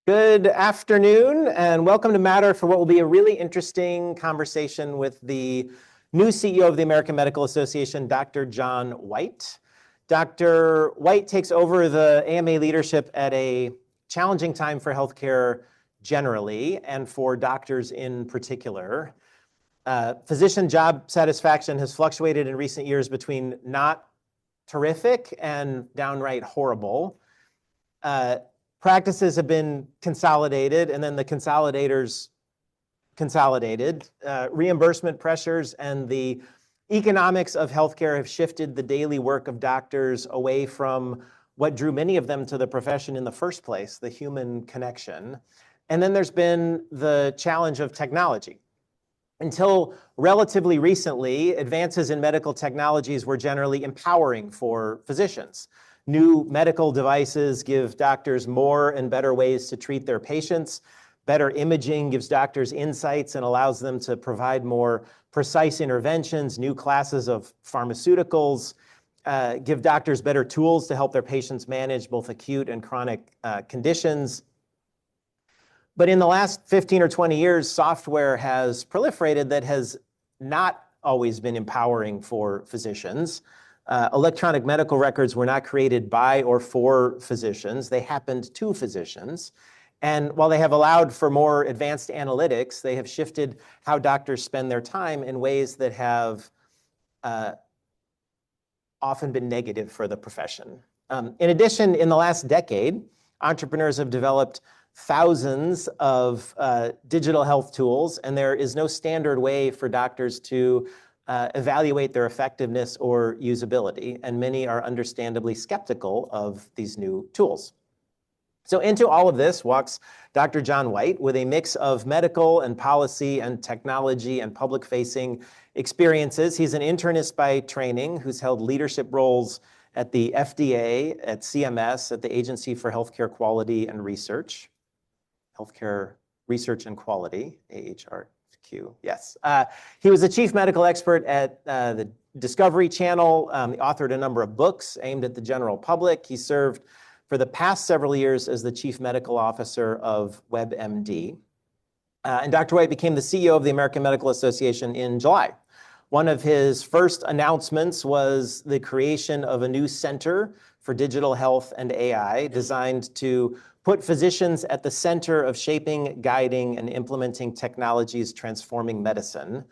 Good afternoon, and welcome to Matter for what will be a really interesting conversation with the new CEO of the American Medical Association, Dr. John Whyte. Dr. Whyte takes over the AMA leadership at a challenging time for healthcare generally, and for doctors in particular. Physician job satisfaction has fluctuated in recent years between not terrific and downright horrible. Practices have been consolidated, and then the consolidators consolidated. Reimbursement pressures and the economics of healthcare have shifted the daily work of doctors away from what drew many of them to the profession in the first place, the human connection. And then there's been the challenge of technology. Until relatively recently, advances in medical technologies were generally empowering for physicians. New medical devices give doctors more and better ways to treat their patients. Better imaging gives doctors insights and allows them to provide more precise interventions. New classes of pharmaceuticals give doctors better tools to help their patients manage both acute and chronic conditions. But in the last 15 or 20 years, software has proliferated that has not always been empowering for physicians. Electronic medical records were not created by or for physicians. They happened to physicians. And while they have allowed for more advanced analytics, they have shifted how doctors spend their time in ways that have often been negative for the profession. In addition, in the last decade, entrepreneurs have developed thousands of digital health tools, and there is no standard way for doctors to evaluate their effectiveness or usability, and many are understandably skeptical of these new tools. So into all of this walks Dr. John Whyte with a mix of medical and policy and technology and public-facing experiences. He's an internist by training who's held leadership roles at the FDA, at CMS, at the Agency for Healthcare Quality and Research, Healthcare Research and Quality, AHR. Yes. He was a chief medical expert at the Discovery Channel. He authored a number of books aimed at the general public. He served for the past several years as the chief medical officer of WebMD. And Dr. Whyte became the CEO of the American Medical Association in July. One of his first announcements was the creation of a new center for digital health and AI designed to put physicians at the center of shaping, guiding, and implementing technologies transforming medicine.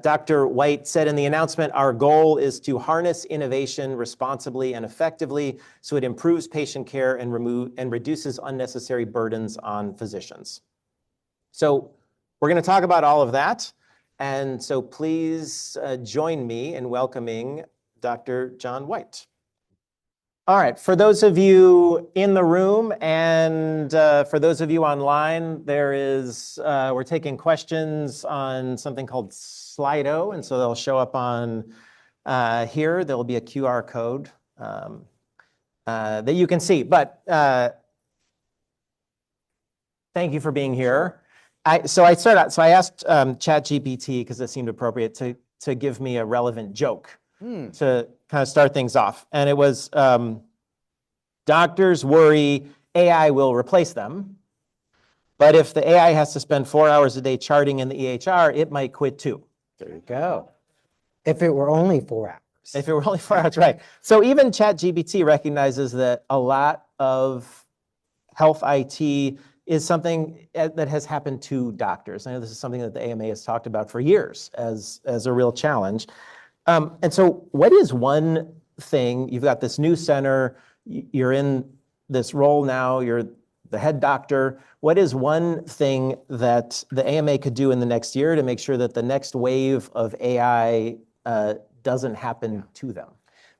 Dr. Whyte said in the announcement, "Our goal is to harness innovation responsibly and effectively so it improves patient care and reduces unnecessary burdens on physicians." So we're going to talk about all of that. And so please join me in welcoming Dr. John Whyte. All right, for those of you in the room and for those of you online, we're taking questions on something called Slido, and so they'll show up on here. There'll be a QR code that you can see, but thank you for being here. I asked ChatGPT, because it seemed appropriate, to give me a relevant joke to kind of start things off. And it was, doctors worry AI will replace them, but if the AI has to spend 4 hours a day charting in the EHR, it might quit too. There you go. If it were only 4 hours. If it were only 4 hours, right. So even ChatGPT recognizes that a lot of health IT is something that has happened to doctors. I know this is something that the AMA has talked about for years as a real challenge. And so what is one thing, you've got this new center, you're in this role now, you're the head doctor. What is one thing that the AMA could do in the next year to make sure that the next wave of AI doesn't happen to them?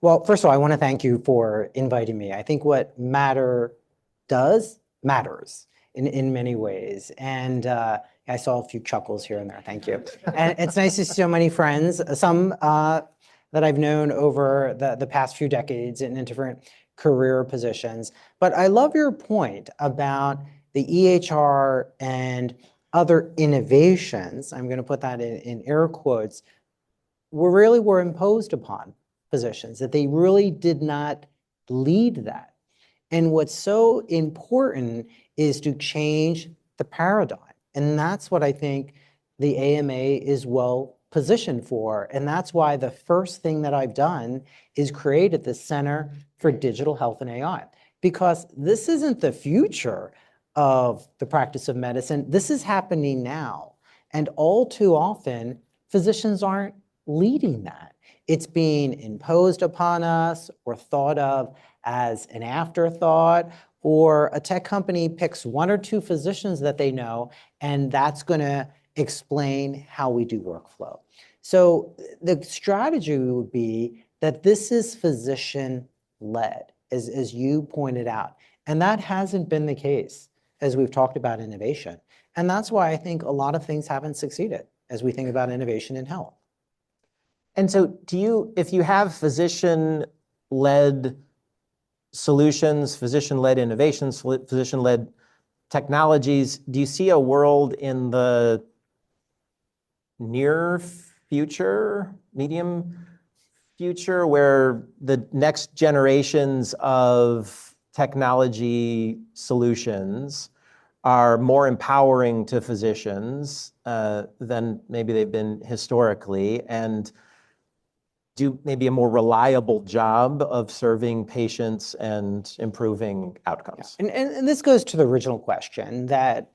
Well, first of all, I want to thank you for inviting me. I think what Matter does matters in many ways. And I saw a few chuckles here and there. Thank you. And it's nice to see so many friends, some that I've known over the past few decades in different career positions. But I love your point about the EHR and other innovations, I'm going to put that in air quotes, were imposed upon physicians, that they really did not lead that. And what's so important is to change the paradigm. And that's what I think the AMA is well positioned for. And that's why the first thing that I've done is created the Center for Digital Health and AI. Because this isn't the future of the practice of medicine. This is happening now. And all too often, physicians aren't leading that. It's being imposed upon us or thought of as an afterthought, or a tech company picks one or two physicians that they know, and that's going to explain how we do workflow. So the strategy would be that this is physician-led, as you pointed out. And that hasn't been the case as we've talked about innovation. And that's why I think a lot of things haven't succeeded as we think about innovation in health. And so if you have physician-led solutions, physician-led innovations, physician-led technologies, do you see a world in the near future, medium future, where the next generations of technology solutions are more empowering to physicians than maybe they've been historically, and do maybe a more reliable job of serving patients and improving outcomes? Yeah. And this goes to the original question that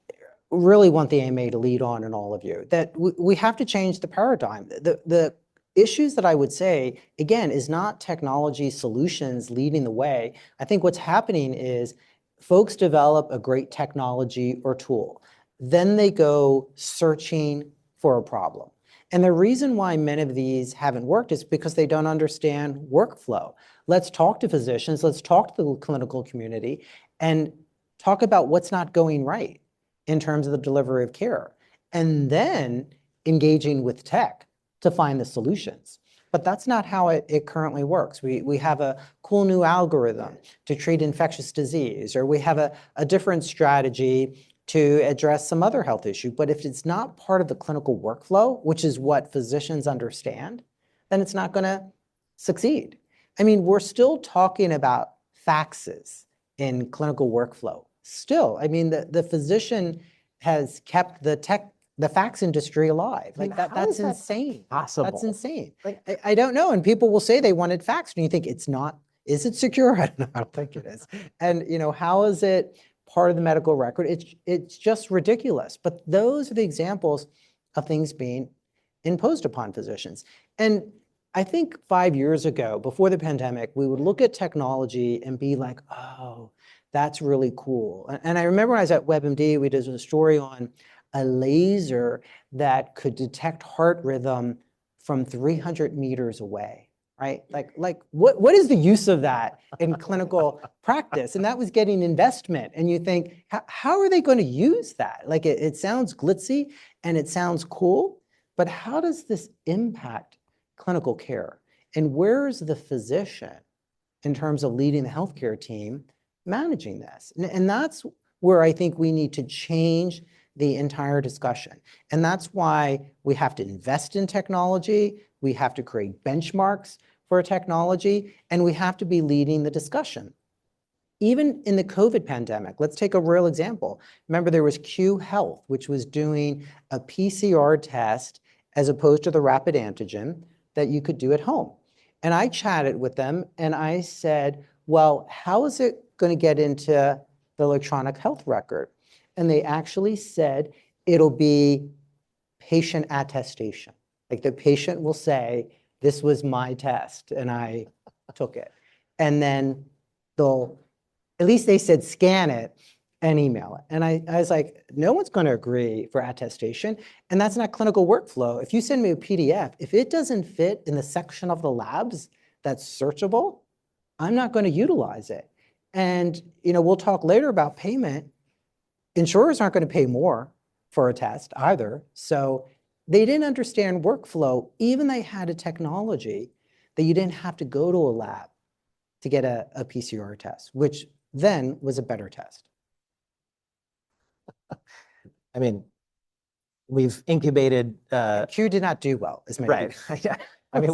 really want the AMA to lead on and all of you, that we have to change the paradigm. The issues that I would say, again, is not technology solutions leading the way. I think what's happening is folks develop a great technology or tool. Then they go searching for a problem. And the reason why many of these haven't worked is because they don't understand workflow. Let's talk to physicians, let's talk to the clinical community, and talk about what's not going right in terms of the delivery of care. And then engaging with tech to find the solutions. But that's not how it currently works. We have a cool new algorithm to treat infectious disease, or we have a different strategy to address some other health issue. But if it's not part of the clinical workflow, which is what physicians understand, then it's not going to succeed. I mean, we're still talking about faxes in clinical workflow. Still, I mean, the physician has kept the fax industry alive. Like that's insane. Possible? That's insane. Like I don't know. And people will say they wanted fax, and you think it's not. Is it secure? I don't know. I don't think it is. And how is it part of the medical record? It's just ridiculous. But those are the examples of things being imposed upon physicians. And I think 5 years ago, before the pandemic, we would look at technology and be like, oh, that's really cool. And I remember when I was at WebMD, we did a story on a laser that could detect heart rhythm from 300 meters away, right? Like what is the use of that in clinical practice? And that was getting investment. And you think, how are they going to use that? Like it sounds glitzy and it sounds cool, but how does this impact clinical care? And where's the physician in terms of leading the healthcare team managing this? And that's where I think we need to change the entire discussion. And that's why we have to invest in technology, we have to create benchmarks for technology, and we have to be leading the discussion. Even in the COVID pandemic, let's take a real example. Remember, there was Q Health, which was doing a PCR test as opposed to the rapid antigen that you could do at home. And I chatted with them and I said, well, how is it going to get into the electronic health record? And they actually said it'll be patient attestation. Like the patient will say, this was my test and I took it. And then at least they said scan it and email it. And I was like, no one's going to agree for attestation. And that's not clinical workflow. If you send me a PDF, if it doesn't fit in the section of the labs that's searchable, I'm not going to utilize it. And we'll talk later about payment. Insurers aren't going to pay more for a test either. So they didn't understand workflow, even they had a technology that you didn't have to go to a lab to get a PCR test, which then was a better test. I mean, we've incubated. Q did not do well, as many Right. people. Yeah. I mean,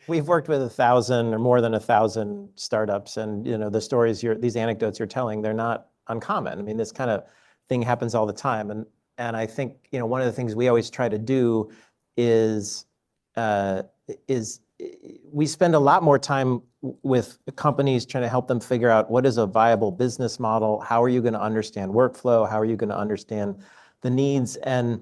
we've worked with 1,000 or more than 1,000 startups, and the stories these anecdotes you're telling, they're not uncommon. I mean, this kind of thing happens all the time, and I think one of the things we always try to do is we spend a lot more time with companies trying to help them figure out what is a viable business model, how are you going to understand workflow, how are you going to understand the needs, and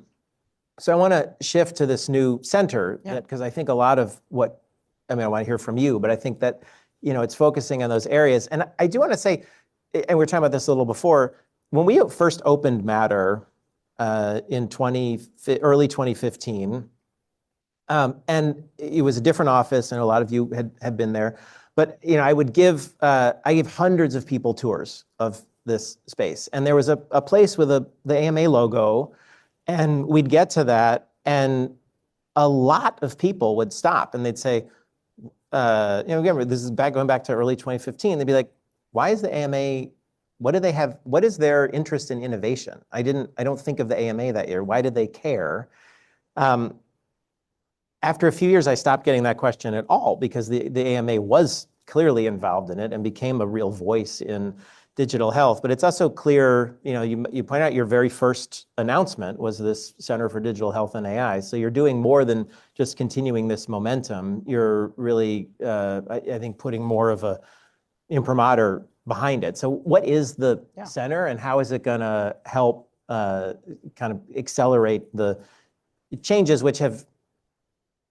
so I want to shift to this new center because I think a lot of I want to hear from you, but I think that, it's focusing on those areas. And I do want to say, and we were talking about this a little before, when we first opened Matter in early 2015, and it was a different office and a lot of you had been there, but I give hundreds of people tours of this space. And there was a place with the AMA logo, and we'd get to that, and a lot of people would stop and they'd say, again, this is going back to early 2015. They'd be like, why is the AMA, what do they have? What is their interest in innovation? I don't think of the AMA that year. Why did they care? After a few years, I stopped getting that question at all because the AMA was clearly involved in it and became a real voice in digital health. But it's also clear, you point out your very first announcement was this Center for Digital Health and AI. So you're doing more than just continuing this momentum. You're really, I think, putting more of a imprimatur behind it. So what is the center, and how is it going to help kind of accelerate the changes which have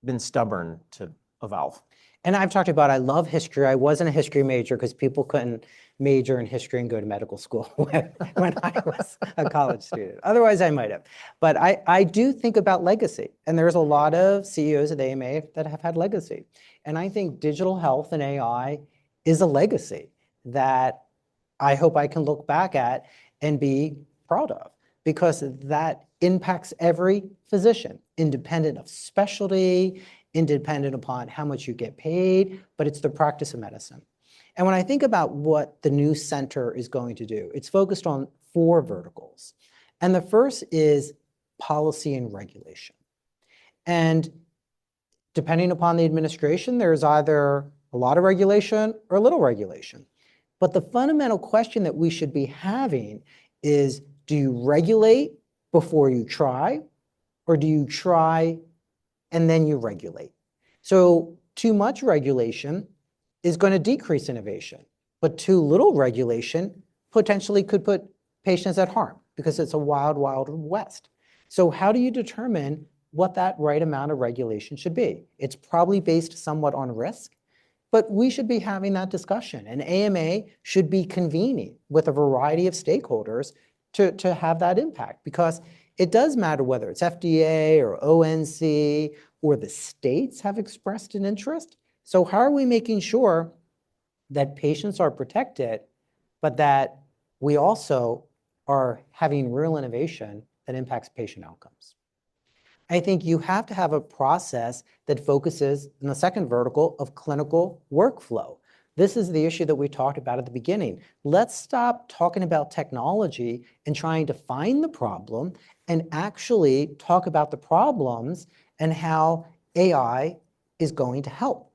been stubborn to evolve? And I've talked about, I love history. I wasn't a history major because people couldn't major in history and go to medical school when I was a college student. Otherwise, I might have. But I do think about legacy. And there's a lot of CEOs at the AMA that have had legacy. And I think digital health and AI is a legacy that I hope I can look back at and be proud of, because that impacts every physician, independent of specialty, independent upon how much you get paid, but it's the practice of medicine. And when I think about what the new center is going to do, it's focused on 4 verticals. And the first is policy and regulation. And depending upon the administration, there's either a lot of regulation or a little regulation. But the fundamental question that we should be having is, do you regulate before you try, or do you try and then you regulate? So too much regulation is going to decrease innovation, but too little regulation potentially could put patients at harm because it's a wild, wild west. So how do you determine what that right amount of regulation should be? It's probably based somewhat on risk, but we should be having that discussion. And AMA should be convening with a variety of stakeholders to have that impact, because it does matter whether it's FDA or ONC or the states have expressed an interest. So how are we making sure that patients are protected, but that we also are having real innovation that impacts patient outcomes? I think you have to have a process that focuses in the second vertical of clinical workflow. This is the issue that we talked about at the beginning. Let's stop talking about technology and trying to find the problem and actually talk about the problems and how AI is going to help.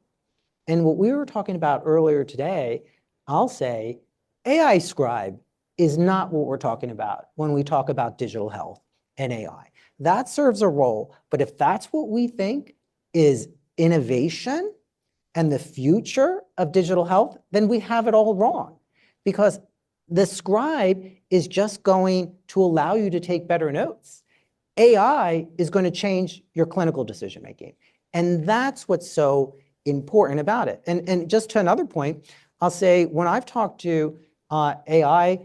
And what we were talking about earlier today, I'll say AI Scribe is not what we're talking about when we talk about digital health and AI. That serves a role, but if that's what we think is innovation and the future of digital health, then we have it all wrong. Because the scribe is just going to allow you to take better notes. AI is going to change your clinical decision making. And that's what's so important about it. And just to another point, I'll say when I've talked to AI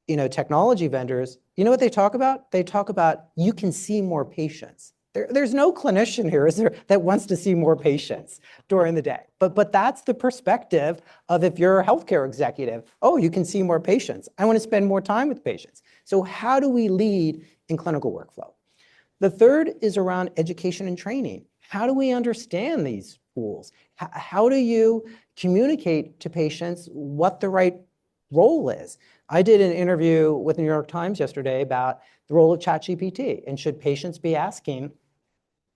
technology vendors, you know what they talk about? They talk about, you can see more patients. There's no clinician here, is there, that wants to see more patients during the day. But that's the perspective of, if you're a healthcare executive, oh, you can see more patients. I want to spend more time with patients. So how do we lead in clinical workflow? The third is around education and training. How do we understand these tools? How do you communicate to patients what the right role is? I did an interview with the New York Times yesterday about the role of ChatGPT, and should patients be asking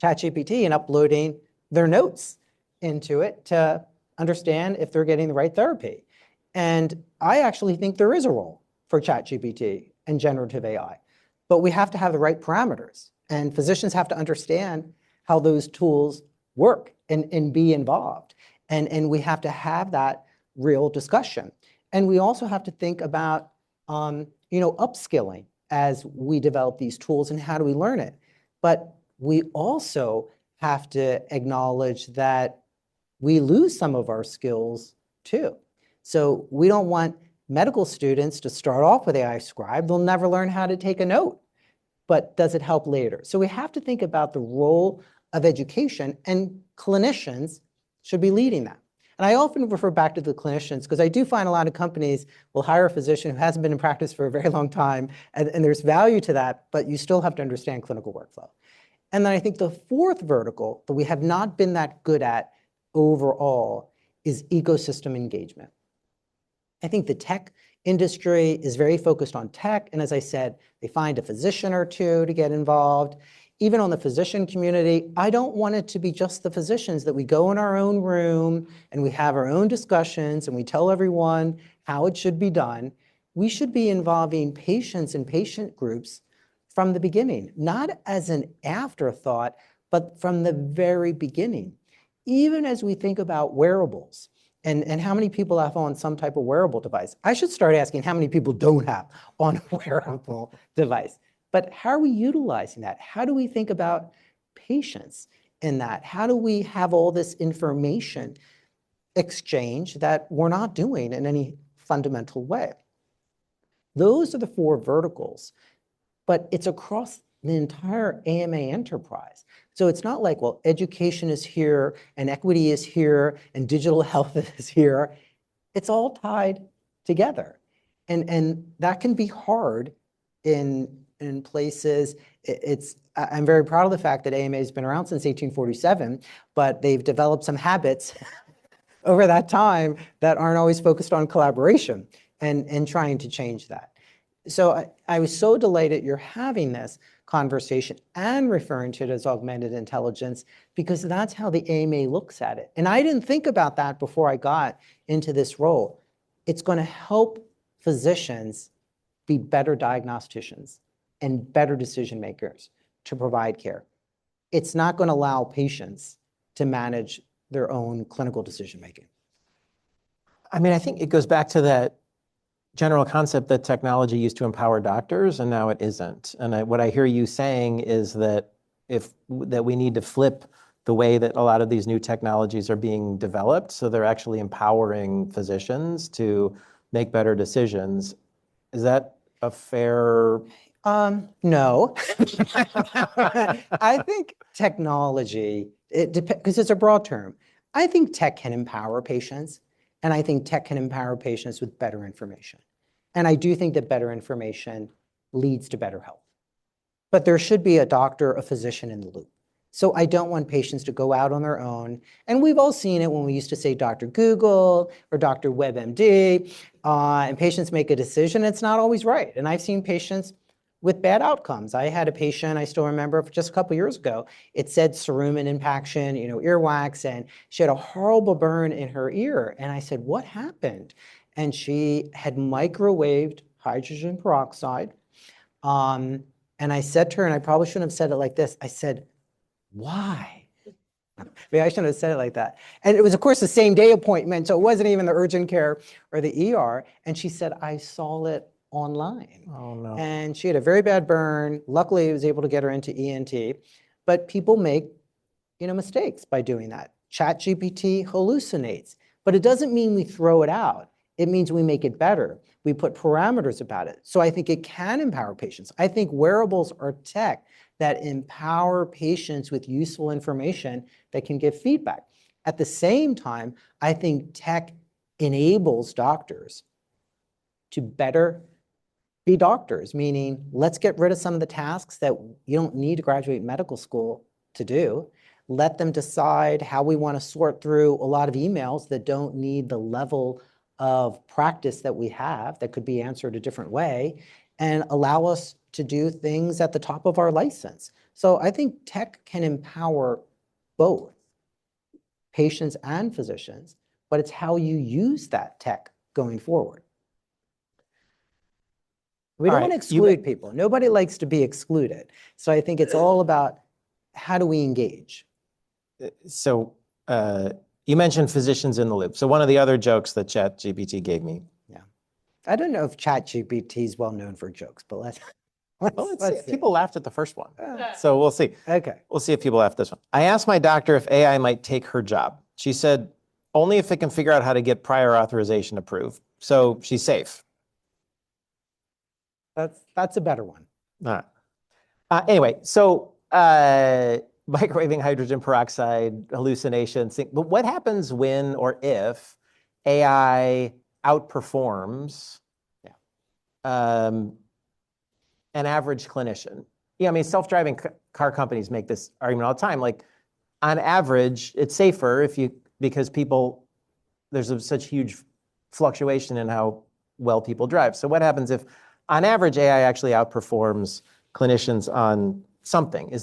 ChatGPT and uploading their notes into it to understand if they're getting the right therapy. And I actually think there is a role for ChatGPT and generative AI, but we have to have the right parameters, and physicians have to understand how those tools work and be involved. And we have to have that real discussion. And we also have to think about, upskilling as we develop these tools and how do we learn it. But we also have to acknowledge that we lose some of our skills too. So we don't want medical students to start off with AI Scribe. They'll never learn how to take a note, but does it help later? So we have to think about the role of education, and clinicians should be leading that. And I often refer back to the clinicians because I do find a lot of companies will hire a physician who hasn't been in practice for a very long time, and there's value to that, but you still have to understand clinical workflow. And then I think the fourth vertical that we have not been that good at overall is ecosystem engagement. I think the tech industry is very focused on tech, and as I said, they find a physician or two to get involved. Even on the physician community, I don't want it to be just the physicians, that we go in our own room and we have our own discussions and we tell everyone how it should be done. We should be involving patients and patient groups from the beginning, not as an afterthought, but from the very beginning. Even as we think about wearables and how many people have on some type of wearable device, I should start asking how many people don't have on a wearable device. But how are we utilizing that? How do we think about patients in that? How do we have all this information exchange that we're not doing in any fundamental way? Those are the four verticals, but it's across the entire AMA enterprise. So it's not like, well, education is here and equity is here and digital health is here. It's all tied together. And that can be hard in places. I'm very proud of the fact that AMA has been around since 1847, but they've developed some habits over that time that aren't always focused on collaboration and trying to change that. So I was so delighted you're having this conversation and referring to it as augmented intelligence, because that's how the AMA looks at it. And I didn't think about that before I got into this role. It's going to help physicians be better diagnosticians and better decision makers to provide care. It's not going to allow patients to manage their own clinical decision making. I mean, I think it goes back to that general concept that technology used to empower doctors and now it isn't. And what I hear you saying is that we need to flip the way that a lot of these new technologies are being developed, so they're actually empowering physicians to make better decisions. Is that a fair? No. I think technology, because it's a broad term. I think tech can empower patients, and I think tech can empower patients with better information. And I do think that better information leads to better health. But there should be a doctor, a physician in the loop. So I don't want patients to go out on their own. And we've all seen it when we used to say Dr. Google or Dr. WebMD, and patients make a decision. It's not always right. And I've seen patients with bad outcomes. I had a patient, I still remember just a couple years ago, it said cerumen impaction, earwax, and she had a horrible burn in her ear. And I said, what happened? And she had microwaved hydrogen peroxide. And I said to her, and I probably shouldn't have said it like this, I said, why? Maybe I shouldn't have said it like that. And it was, of course, the same day appointment, so it wasn't even the urgent care or the ER. And she said, I saw it online. Oh, no. And she had a very bad burn. Luckily, I was able to get her into ENT. But people make, mistakes by doing that. ChatGPT hallucinates. But it doesn't mean we throw it out. It means we make it better. We put parameters about it. So I think it can empower patients. I think wearables are tech that empower patients with useful information that can give feedback. At the same time, I think tech enables doctors to better be doctors, meaning let's get rid of some of the tasks that you don't need to graduate medical school to do. Let them decide how we want to sort through a lot of emails that don't need the level of practice that we have that could be answered a different way, and allow us to do things at the top of our license. So I think tech can empower both. patients and physicians, but it's how you use that tech going forward. We don't want to exclude people. Nobody likes to be excluded. So I think it's all about how do we engage? So you mentioned physicians in the loop. So one of the other jokes that ChatGPT gave me. Yeah. I don't know if ChatGPT is well known for jokes, but let's see. People laughed at the first one. So we'll see. Okay. We'll see if people laugh at this one. I asked my doctor if AI might take her job. She said, only if it can figure out how to get prior authorization approved. So she's safe. That's a better one. All right. Anyway, so microwaving hydrogen peroxide, hallucinations. But what happens when or if AI outperforms an average clinician? Yeah, I mean, self-driving car companies make this argument all the time. Like, on average, it's safer because there's such huge fluctuation in how well people drive. So what happens if, on average, AI actually outperforms clinicians on something?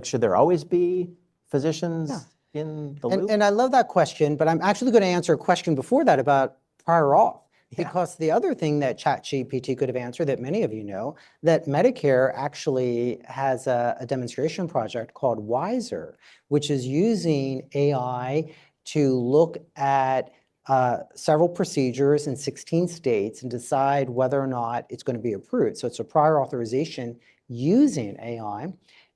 Should there always be physicians in the loop? And I love that question, but I'm actually going to answer a question before that about prior auth. Because the other thing that ChatGPT could have answered that many of you know, that Medicare actually has a demonstration project called Wiser, which is using AI to look at several procedures in 16 states and decide whether or not it's going to be approved. So it's a prior authorization using AI.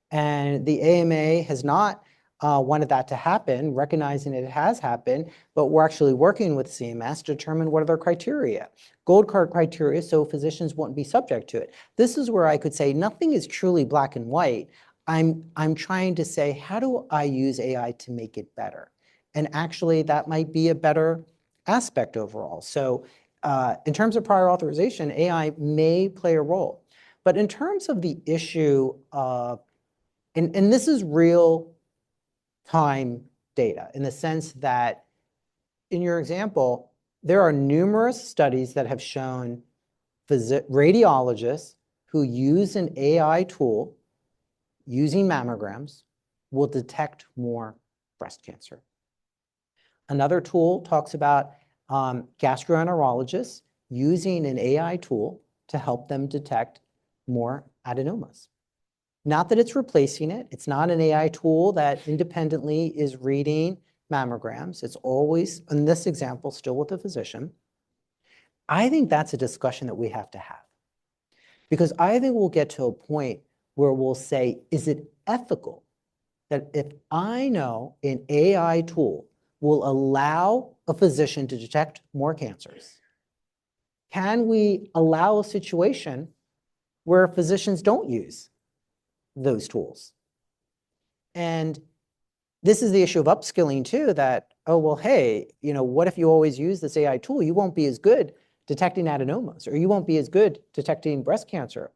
And the AMA has not wanted that to happen, recognizing it has happened, but we're actually working with CMS to determine what are their criteria. Gold card criteria, so physicians won't be subject to it. This is where I could say nothing is truly black and white. I'm trying to say, how do I use AI to make it better? And actually, that might be a better aspect overall. So in terms of prior authorization, AI may play a role. But in terms of the issue of, and this is real time data in the sense that in your example, there are numerous studies that have shown radiologists who use an AI tool using mammograms will detect more breast cancer. Another tool talks about gastroenterologists using an AI tool to help them detect more adenomas. Not that it's replacing it. It's not an AI tool that independently is reading mammograms. It's always, in this example, still with a physician. I think that's a discussion that we have to have. Because I think we'll get to a point where we'll say, is it ethical that if I know an AI tool will allow a physician to detect more cancers, can we allow a situation where physicians don't use those tools? And this is the issue of upskilling too, that, oh, well, hey, what if you always use this AI tool? You won't be as good detecting adenomas, or you won't be as good detecting breast cancer.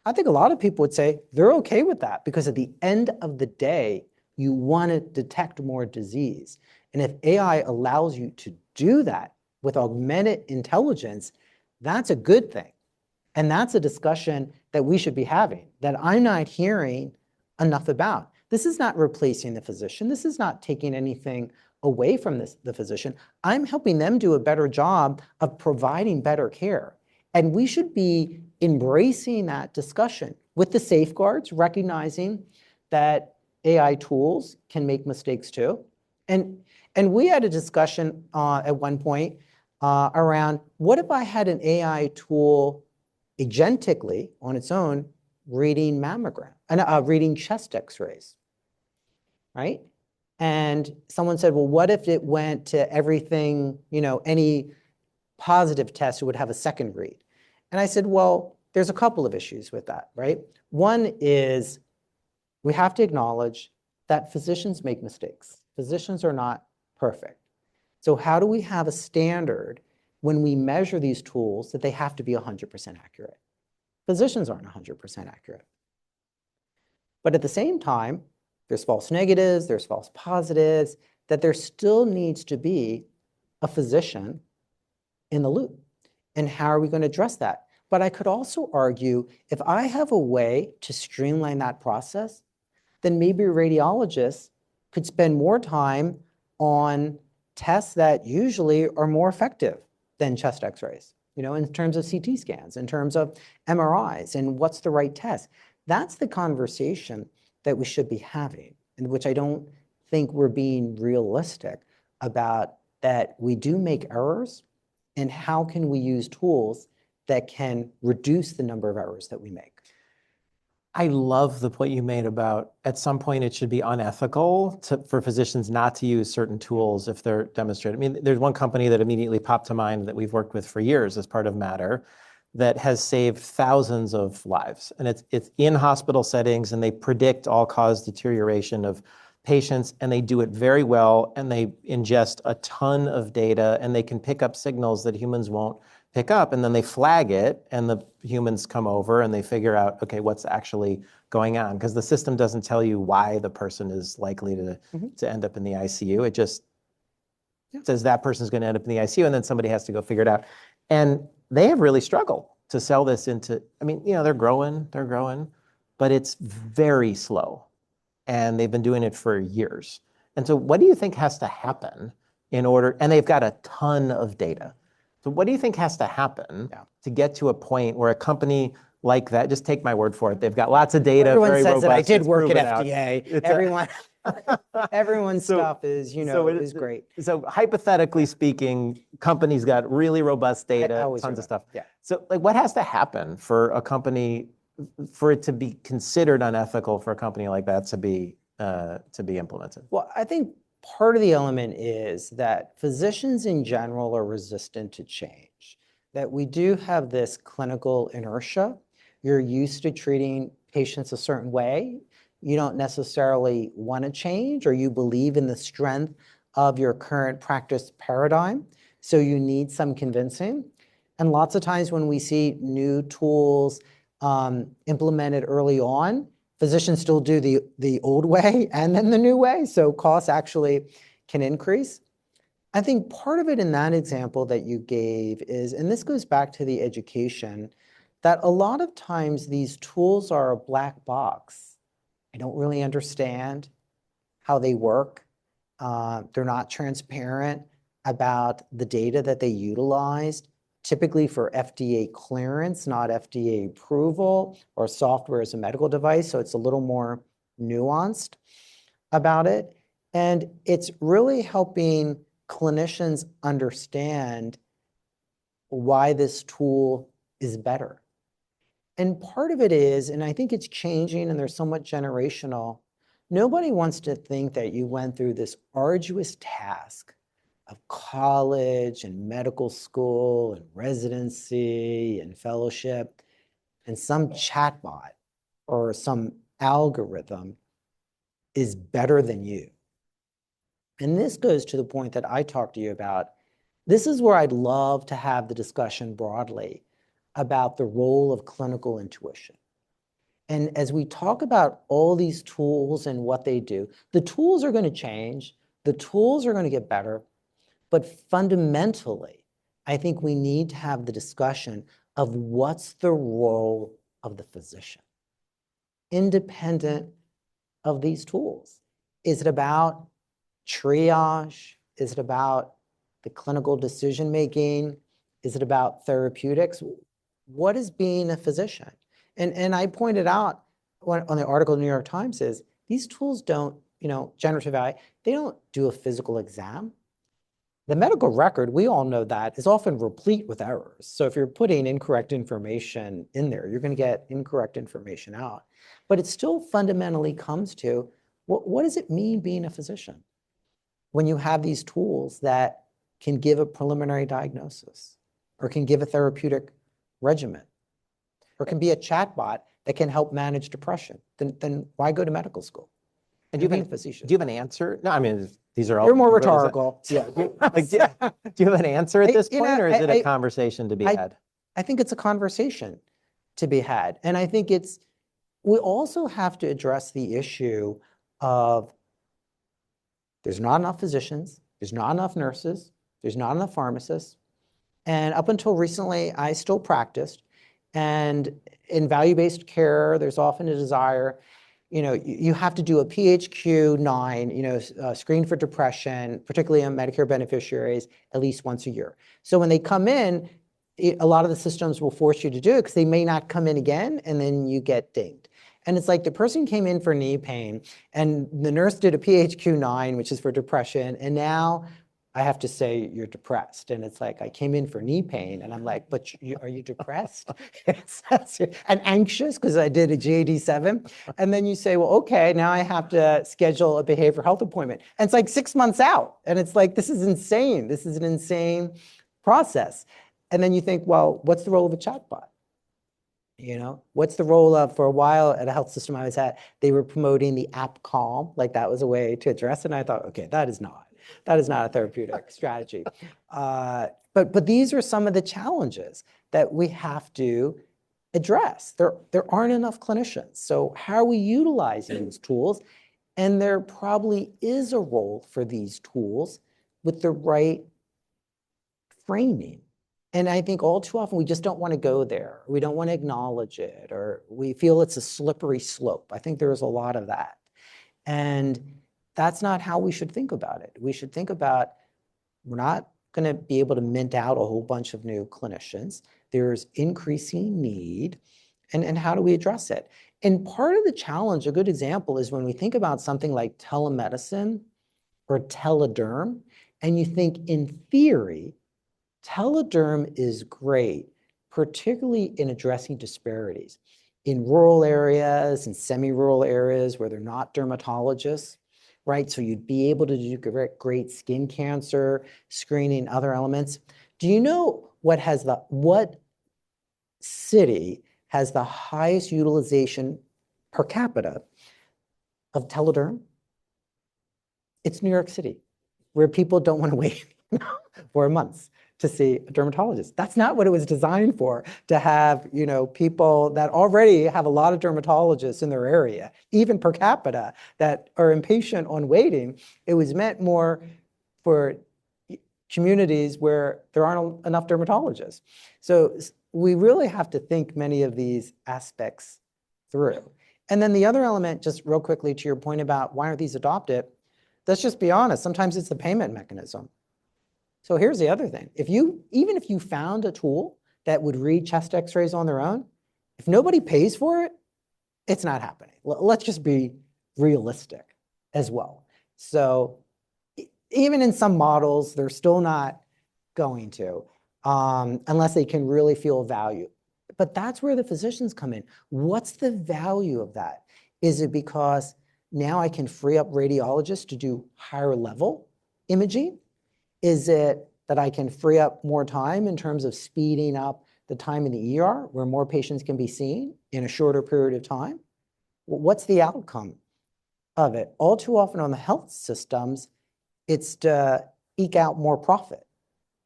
I think a lot of people would say they're okay with that because at the end of the day, you want to detect more disease. And if AI allows you to do that with augmented intelligence, that's a good thing. And that's a discussion that we should be having, that I'm not hearing enough about. This is not replacing the physician. This is not taking anything away from the physician. I'm helping them do a better job of providing better care. And we should be embracing that discussion with the safeguards, recognizing that AI tools can make mistakes too. And we had a discussion at one point around, what if I had an AI tool agentically on its own reading mammogram and reading chest x-rays, right? And someone said, well, what if it went to everything, any positive test would have a second read? And I said, well, there's a couple of issues with that, right? One is we have to acknowledge that physicians make mistakes. Physicians are not perfect. So how do we have a standard when we measure these tools that they have to be 100% accurate? Physicians aren't 100% accurate. But at the same time, there's false negatives, there's false positives, that there still needs to be a physician in the loop. And how are we going to address that? But I could also argue, if I have a way to streamline that process, then maybe radiologists could spend more time on tests that usually are more effective than chest x-rays, in terms of CT scans, in terms of MRIs, and what's the right test. That's the conversation that we should be having, in which I don't think we're being realistic about, that we do make errors, and how can we use tools that can reduce the number of errors that we make. I love the point you made about, at some point it should be unethical for physicians not to use certain tools if they're demonstrated. I mean, there's one company that immediately popped to mind that we've worked with for years as part of Matter that has saved thousands of lives. And it's in hospital settings, and they predict all-cause deterioration of patients, and they do it very well, and they ingest a ton of data, and they can pick up signals that humans won't pick up, and then they flag it, and the humans come over and they figure out, okay, what's actually going on? Because the system doesn't tell you why the person is likely to end up in the ICU. It just says that person's going to end up in the ICU, and then somebody has to go figure it out. And they have really struggled to sell this into, I mean, they're growing, but it's very slow. And they've been doing it for years. And so what do you think has to happen in order, and they've got a ton of data. So what do you think has to happen to get to a point where a company like that, just take my word for it, they've got lots of data, everyone very says robust, that I did work at out. FDA. Everyone, everyone's stuff is, is great. So hypothetically speaking, companies got really robust data, tons of stuff. Yeah. So like, what has to happen for a company, for it to be considered unethical for a company like that to be implemented? Well, I think part of the element is that physicians in general are resistant to change, that we do have this clinical inertia. You're used to treating patients a certain way. You don't necessarily want to change, or you believe in the strength of your current practice paradigm. So you need some convincing. And lots of times when we see new tools implemented early on, physicians still do the old way and then the new way, so costs actually can increase. I think part of it in that example that you gave is, and this goes back to the education, that a lot of times these tools are a black box. I don't really understand how they work. They're not transparent about the data that they utilized, typically for FDA clearance, not FDA approval, or software as a medical device. So it's a little more nuanced about it. And it's really helping clinicians understand why this tool is better. And part of it is, and I think it's changing and there's somewhat generational, nobody wants to think that you went through this arduous task of college and medical school and residency and fellowship, and some chatbot or some algorithm is better than you. And this goes to the point that I talked to you about. This is where I'd love to have the discussion broadly about the role of clinical intuition. And as we talk about all these tools and what they do, the tools are going to change, the tools are going to get better, but fundamentally, I think we need to have the discussion of what's the role of the physician, independent of these tools. Is it about triage? Is it about the clinical decision-making? Is it about therapeutics? What is being a physician? And I pointed out on the article in the New York Times is, these tools don't, generative AI, they don't do a physical exam. The medical record, we all know that, is often replete with errors. So if you're putting incorrect information in there, you're going to get incorrect information out. But it still fundamentally comes to, what does it mean being a physician when you have these tools that can give a preliminary diagnosis, or can give a therapeutic regimen, or can be a chatbot that can help manage depression? Then why go to medical school? And do you have an answer? No, I mean, these are all. You're more rhetorical. Yeah. Like, do you have an answer at this point, or is it a conversation to be had? I think it's a conversation to be had. And I think we also have to address the issue of, there's not enough physicians, there's not enough nurses, there's not enough pharmacists. And up until recently, I still practiced. And in value-based care, there's often a desire, you have to do a PHQ-9, screen for depression, particularly on Medicare beneficiaries, at least once a year. So when they come in, a lot of the systems will force you to do it because they may not come in again, and then you get dinged. And it's like the person came in for knee pain, and the nurse did a PHQ-9, which is for depression, and now I have to say you're depressed. And it's like, I came in for knee pain, and I'm like, but are you depressed? And anxious because I did a GAD-7. And then you say, well, okay, now I have to schedule a behavioral health appointment. And it's like 6 months out. And it's like, this is insane. This is an insane process. And then you think, well, what's the role of a chatbot? What's the role of, for a while at a health system I was at, they were promoting the app Calm, like that was a way to address it. And I thought, okay, that is not a therapeutic strategy. But these are some of the challenges that we have to address. There aren't enough clinicians. So how are we utilizing these tools? And there probably is a role for these tools with the right framing. And I think all too often we just don't want to go there. We don't want to acknowledge it, or we feel it's a slippery slope. I think there's a lot of that. And that's not how we should think about it. We should think about, we're not going to be able to mint out a whole bunch of new clinicians. There's increasing need, and how do we address it? And part of the challenge, a good example, is when we think about something like telemedicine or telederm, and you think in theory, telederm is great, particularly in addressing disparities. In rural areas and semi-rural areas where they're not dermatologists, right? So you'd be able to do great skin cancer screening, other elements. Do you know what city has the highest utilization per capita of telederm? It's New York City, where people don't want to wait for months to see a dermatologist. That's not what it was designed for, to have, people that already have a lot of dermatologists in their area, even per capita, that are impatient on waiting. It was meant more for communities where there aren't enough dermatologists. So we really have to think many of these aspects through. And then the other element, just real quickly to your point about why aren't these adopted, let's just be honest, sometimes it's the payment mechanism. So here's the other thing. Even if you found a tool that would read chest x-rays on their own, if nobody pays for it, it's not happening. Let's just be realistic as well. So even in some models, they're still not going to, unless they can really feel value. But that's where the physicians come in. What's the value of that? Is it because now I can free up radiologists to do higher level imaging? Is it that I can free up more time in terms of speeding up the time in the ER where more patients can be seen in a shorter period of time? Well, what's the outcome of it? All too often on the health systems, it's to eke out more profit,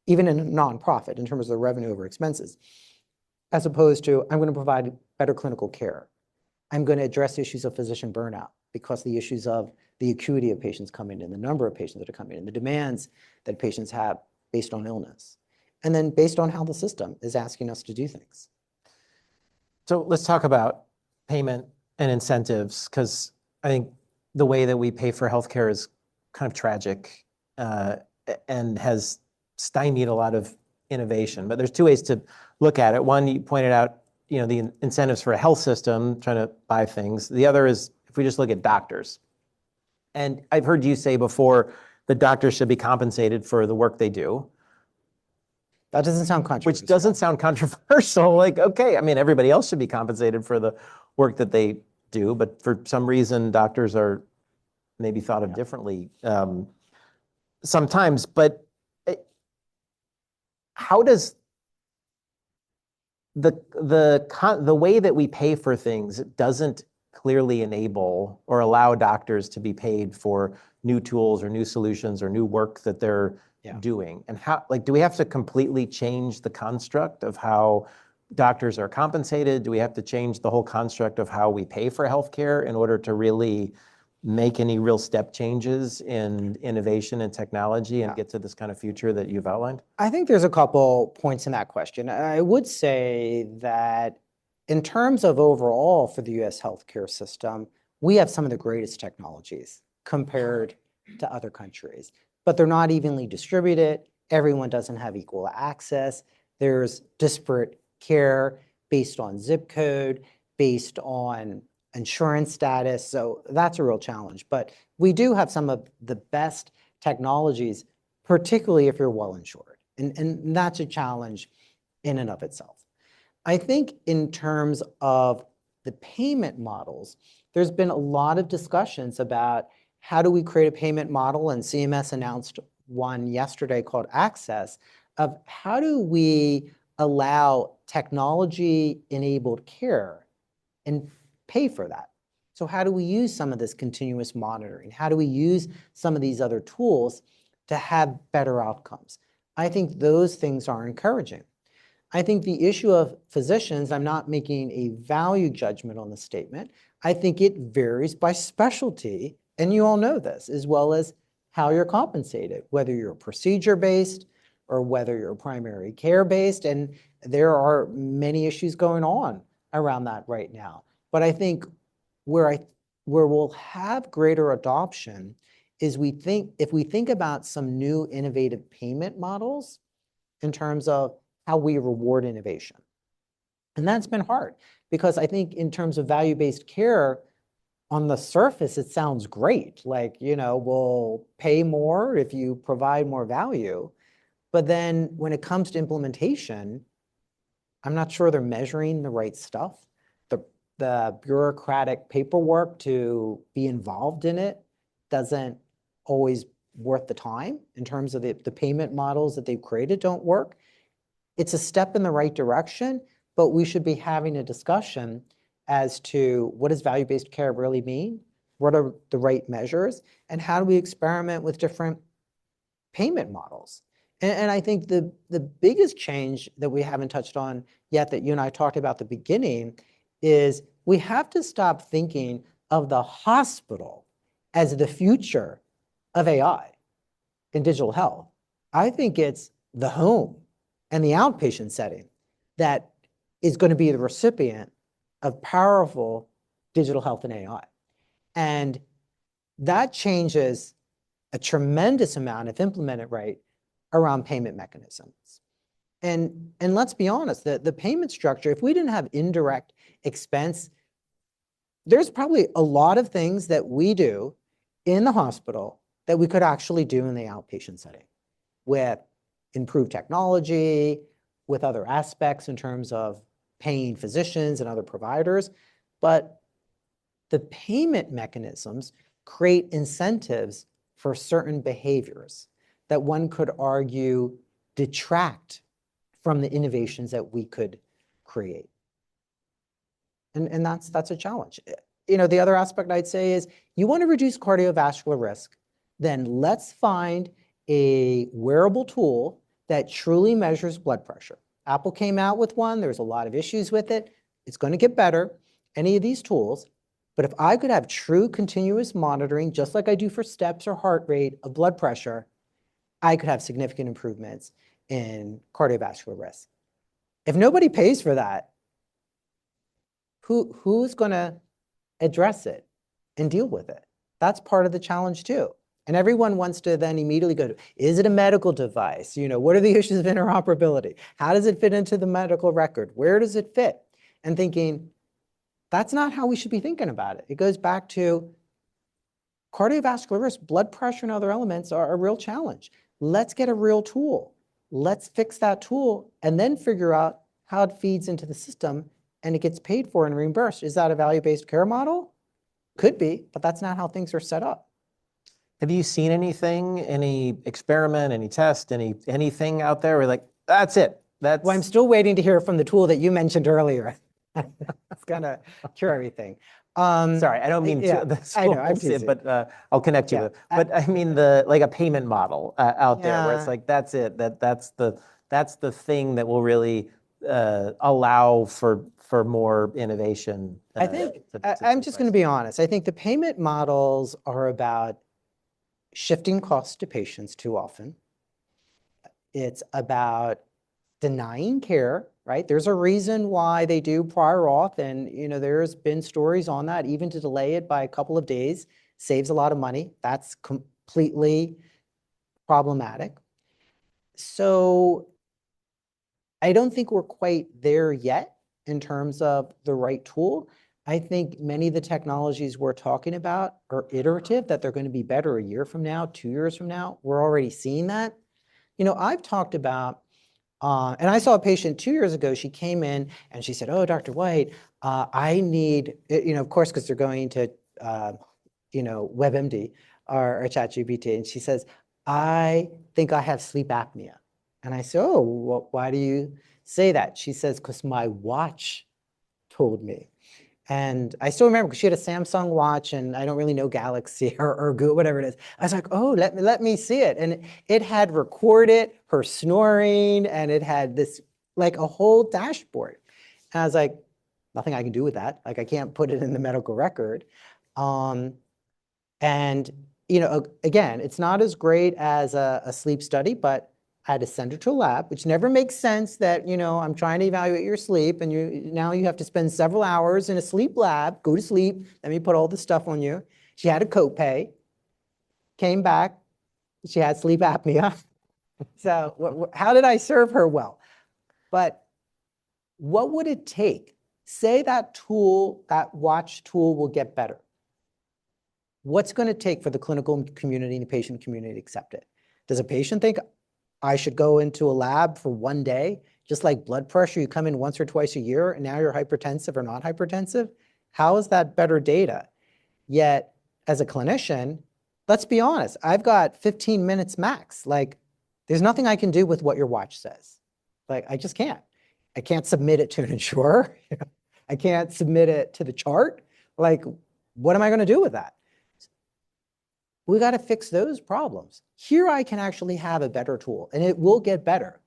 even in a nonprofit in terms of the revenue over expenses, as opposed to, I'm going to provide better clinical care. I'm going to address issues of physician burnout because the issues of the acuity of patients coming in, the number of patients that are coming in, the demands that patients have based on illness, and then based on how the system is asking us to do things. So let's talk about payment and incentives, because I think the way that we pay for healthcare is kind of tragic and has stymied a lot of innovation. But there's two ways to look at it. One, you pointed out, the incentives for a health system trying to buy things. The other is if we just look at doctors. And I've heard you say before that doctors should be compensated for the work they do. That doesn't sound controversial. Which doesn't sound controversial. Like, okay, I mean, everybody else should be compensated for the work that they do, but for some reason, doctors are maybe thought of differently sometimes. But how does the way that we pay for things doesn't clearly enable or allow doctors to be paid for new tools or new solutions or new work that they're doing? And how, do we have to completely change the construct of how doctors are compensated? Do we have to change the whole construct of how we pay for healthcare in order to really make any real step changes in innovation and technology and get to this kind of future that you've outlined? I think there's a couple points in that question. I would say that in terms of overall for the US healthcare system, we have some of the greatest technologies compared to other countries, but they're not evenly distributed. Everyone doesn't have equal access. There's disparate care based on zip code, based on insurance status. So that's a real challenge. But we do have some of the best technologies, particularly if you're well insured. And that's a challenge in and of itself. I think in terms of the payment models, there's been a lot of discussions about how do we create a payment model, and CMS announced one yesterday called Access, of how do we allow technology-enabled care and pay for that. So how do we use some of this continuous monitoring? How do we use some of these other tools to have better outcomes? I think those things are encouraging. I think the issue of physicians, I'm not making a value judgment on the statement. I think it varies by specialty, and you all know this, as well as how you're compensated, whether you're procedure-based or whether you're primary care-based, and there are many issues going on around that right now. But I think where we'll have greater adoption is if we think about some new innovative payment models in terms of how we reward innovation. And that's been hard because I think in terms of value-based care, on the surface, it sounds great. Like, we'll pay more if you provide more value. But then when it comes to implementation, I'm not sure they're measuring the right stuff. The bureaucratic paperwork to be involved in it doesn't always worth the time in terms of the payment models that they've created don't work. It's a step in the right direction, but we should be having a discussion as to what does value-based care really mean? What are the right measures? And how do we experiment with different payment models? And I think the biggest change that we haven't touched on yet that you and I talked about at the beginning is we have to stop thinking of the hospital as the future of AI in digital health. I think it's the home and the outpatient setting that is going to be the recipient of powerful digital health and AI. And that changes a tremendous amount if implemented right around payment mechanisms. And let's be honest, the payment structure, if we didn't have indirect expense, there's probably a lot of things that we do in the hospital that we could actually do in the outpatient setting with improved technology, with other aspects in terms of paying physicians and other providers. But the payment mechanisms create incentives for certain behaviors that one could argue detract from the innovations that we could create. And that's a challenge. The other aspect I'd say is you want to reduce cardiovascular risk, then let's find a wearable tool that truly measures blood pressure. Apple came out with one. There's a lot of issues with it. It's going to get better, any of these tools. But if I could have true continuous monitoring, just like I do for steps or heart rate of blood pressure, I could have significant improvements in cardiovascular risk. If nobody pays for that, who's going to address it and deal with it? That's part of the challenge too. And everyone wants to then immediately go to, is it a medical device? What are the issues of interoperability? How does it fit into the medical record? Where does it fit? And thinking, that's not how we should be thinking about it. It goes back to cardiovascular risk, blood pressure and other elements are a real challenge. Let's get a real tool. Let's fix that tool and then figure out how it feeds into the system and it gets paid for and reimbursed. Is that a value-based care model? Could be, but that's not how things are set up. Have you seen anything, any experiment, any test, anything out there where like, that's it? Well, I'm still waiting to hear from the tool that you mentioned earlier. It's gonna cure everything. Sorry, I don't mean I know, I'm teasing. but I'll connect you. But I mean like a payment model out there where it's like, that's it. That's the thing that will really allow for more innovation. I think I'm just going to be honest. I think the payment models are about shifting costs to patients too often. It's about denying care, right? There's a reason why they do prior auth, and there's been stories on that. Even to delay it by a couple of days saves a lot of money. That's completely problematic. So I don't think we're quite there yet in terms of the right tool. I think many of the technologies we're talking about are iterative, that they're going to be better a year from now, 2 years from now. We're already seeing that. I've talked about, and I saw a patient 2 years ago. She came in and she said, "Oh, Dr. Whyte, I need," of course, because they're going to, WebMD or ChatGPT, and she says, "I think I have sleep apnea." And I said, "Oh, well, why do you say that?" She says, "Because my watch told me." And I still remember, because she had a Samsung watch, and I don't really know Galaxy or Google, whatever it is. I was like, "Oh, let me see it." And it had recorded her snoring, and it had this, like, a whole dashboard. And I was like, nothing I can do with that. Like, I can't put it in the medical record. And, again, it's not as great as a sleep study, but I had to send her to a lab, which never makes sense that, I'm trying to evaluate your sleep, and now you have to spend several hours in a sleep lab. Go to sleep. Let me put all this stuff on you. She had a copay, came back. She had sleep apnea. So how did I serve her well? But what would it take? Say that tool, that watch tool, will get better. What's going to take for the clinical community and the patient community to accept it? Does a patient think I should go into a lab for 1 day? Just like blood pressure, you come in once or twice a year and now you're hypertensive or not hypertensive? How is that better data? Yet, as a clinician, let's be honest, I've got 15 minutes max. Like, there's nothing I can do with what your watch says. Like, I just can't. I can't submit it to an insurer. I can't submit it to the chart. Like, what am I going to do with that? We got to fix those problems. Here I can actually have a better tool, and it will get better.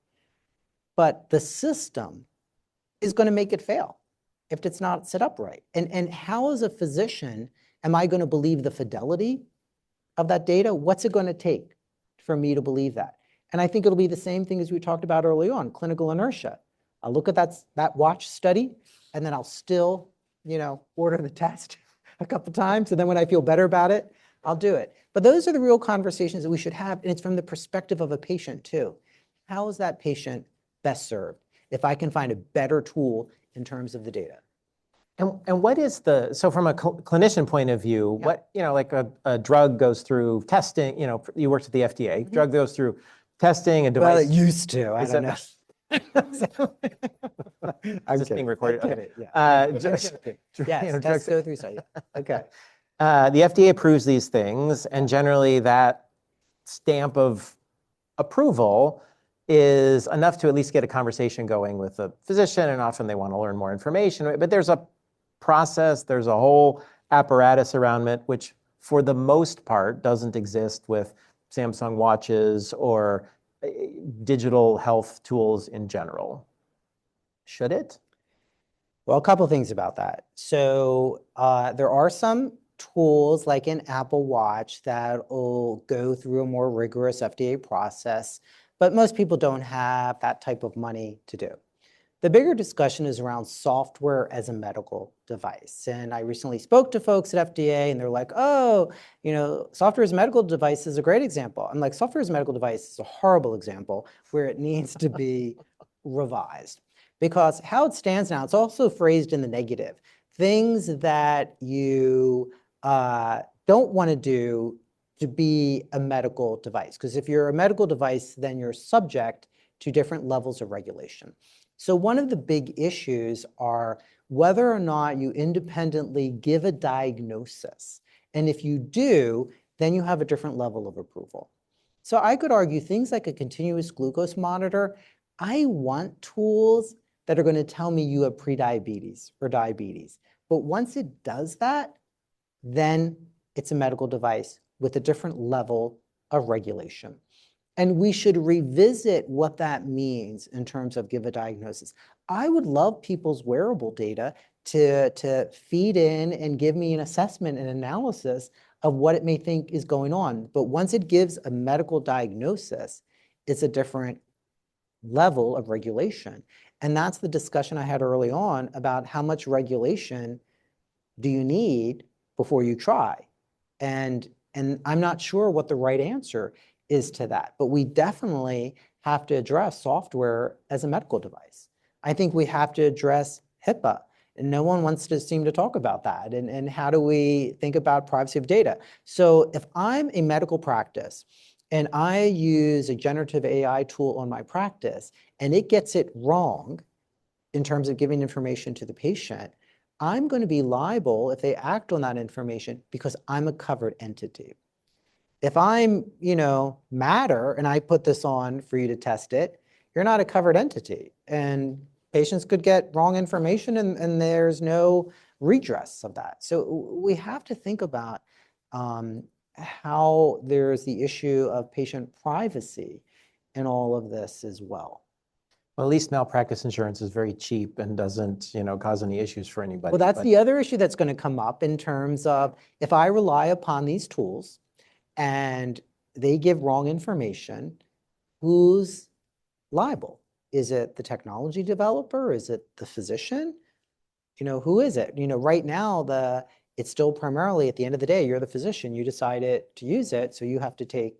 But the system is going to make it fail if it's not set up right. And how, as a physician, am I going to believe the fidelity of that data? What's it going to take for me to believe that? And I think it'll be the same thing as we talked about early on, clinical inertia. I'll look at that watch study, and then I'll still, order the test a couple times. And then when I feel better about it, I'll do it. But those are the real conversations that we should have. And it's from the perspective of a patient too. How is that patient best served if I can find a better tool in terms of the data? And what is so from a clinician point of view, Yeah. what, like a drug goes through testing, you worked at the FDA, drug goes through testing, a device. Well, it used to, I don't know. Is this being recorded? I'm Okay. kidding, yeah. Yes, drugs. tests go through study. Okay. The FDA approves these things, and generally that stamp of approval is enough to at least get a conversation going with a physician, and often they want to learn more information. But there's a process, there's a whole apparatus around it, which for the most part doesn't exist with Samsung watches or digital health tools in general. Should it? Well, a couple things about that. So there are some tools like an Apple Watch that will go through a more rigorous FDA process, but most people don't have that type of money to do. The bigger discussion is around software as a medical device. And I recently spoke to folks at FDA, and they're like, "Oh, software as a medical device is a great example." I'm like, software as a medical device is a horrible example where it needs to be revised. Because how it stands now, it's also phrased in the negative. Things that you don't want to do to be a medical device. Because if you're a medical device, then you're subject to different levels of regulation. So one of the big issues are whether or not you independently give a diagnosis. And if you do, then you have a different level of approval. So I could argue things like a continuous glucose monitor, I want tools that are going to tell me you have prediabetes or diabetes. But once it does that, then it's a medical device with a different level of regulation. And we should revisit what that means in terms of give a diagnosis. I would love people's wearable data to feed in and give me an assessment and analysis of what it may think is going on. But once it gives a medical diagnosis, it's a different level of regulation. And that's the discussion I had early on about how much regulation do you need before you try? And I'm not sure what the right answer is to that, but we definitely have to address software as a medical device. I think we have to address HIPAA, and no one wants to seem to talk about that. And how do we think about privacy of data? So if I'm a medical practice and I use a generative AI tool on my practice and it gets it wrong in terms of giving information to the patient, I'm going to be liable if they act on that information because I'm a covered entity. If I'm, Matter and I put this on for you to test it, you're not a covered entity. And patients could get wrong information and there's no redress of that. So we have to think about how there's the issue of patient privacy in all of this as well. Well, at least malpractice insurance is very cheap and doesn't, cause any issues for anybody. Well, that's the other issue that's going to come up in terms of if I rely upon these tools and they give wrong information, who's liable? Is it the technology developer? Is it the physician? Who is it? Right now, it's still primarily at the end of the day, you're the physician. You decided to use it, so you have to take